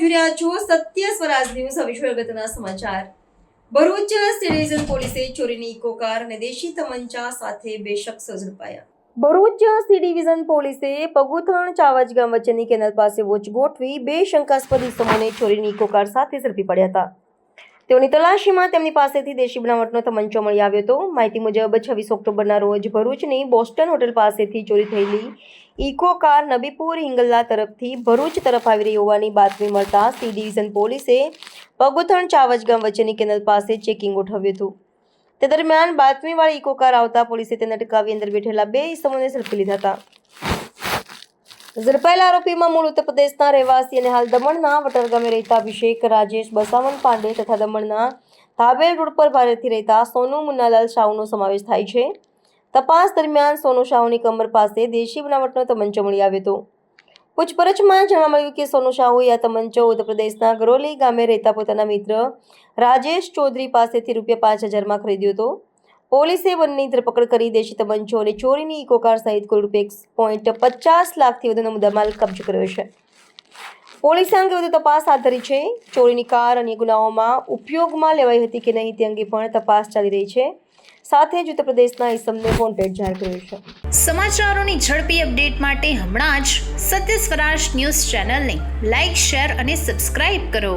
આપ જોઈ રહ્યા છો સત્ય સ્વરાજ ન્યૂઝ. હવે જોઈએ અગત્યના સમાચાર. ભરૂચ સિટીઝન પોલીસે ચોરીની ઇકો કાર અને દેશી તમંચા સાથે બે શખ્સો ઝડપાયા. ભરૂચ સી ડિવિઝન પોલીસે પગુથણ ચાવજ ગામ વચ્ચેની કેનાલ પાસે વોચ ગોઠવી બે શંકાસ્પદ ઇસમોને ચોરીની ઇકો કાર સાથે ઝડપી પડ્યા હતા. તેઓની તલાશીમાં તેમની પાસેથી દેશી બનાવટનો તમંચો મળી આવ્યો હતો. માહિતી મુજબ 26 ઓક્ટોબરના રોજ ભરૂચની બોસ્ટન હોટેલ પાસેથી ચોરી થયેલી ઇકો કાર નબીપુર હિંગલ્લા તરફથી ભરૂચ તરફ આવી રહી હોવાની બાતમી મળતા સી ડિવિઝન પોલીસે પગુથણ ચાવજ ગામ વચ્ચેની કેનાલ પાસે ચેકિંગ ગોઠવ્યું હતું. તે દરમિયાન બાતમીવાળી ઇકો કાર આવતા પોલીસે તેને અટકાવી અંદર બેઠેલા બે ઇસમોને ઝડપી લીધા હતા. ઝડપાયેલા આરોપીમાં મૂળ ઉત્તર પ્રદેશના રહેવાસી અને હાલ દમણના વટર ગામે રહેતા અભિષેક રાજેશ બસાવન પાંડે તથા દમણના ધાબેલ રોડ પર ભારેથી રહેતા સોનુ મુન્નાલાલ શાહનો સમાવેશ થાય છે. તપાસ દરમિયાન સોનુ શાહની કમર પાસે દેશી બનાવટનો તમંચો મળી આવ્યો હતો. પૂછપરછમાં જાણવા મળ્યું કે સોનુ શાહુએ આ તમંચો ઉત્તર પ્રદેશના ગરોલી ગામે રહેતા પોતાના મિત્ર રાજેશ ચૌધરી પાસેથી ₹5,000માં ખરીદ્યો હતો. પોલીસે બંનેની ધરપકડ કરી દેશી તમંચો અને ચોરીની ઇકો કાર સહિત કુલ ₹1.50 લાખથી વધુનો મુદ્દામાલ કબજે કર્યો છે. પોલીસે અંગે વધુ તપાસ હાથ ધરી છે. ચોરીની કાર અન્ય ગુનાઓમાં ઉપયોગમાં લેવાઈ હતી કે નહીં તે અંગે પણ તપાસ ચાલી રહી છે. સાથે જ ઉત્તર પ્રદેશના ઇસમને વોન્ટેડ જાહેર કર્યો છે. સમાચારોની ઝડપી અપડેટ માટે હમણાં જ સત્ય સ્વરાજ ન્યૂઝ ચેનલને લાઇક, શેર અને સબસ્ક્રાઇબ કરો.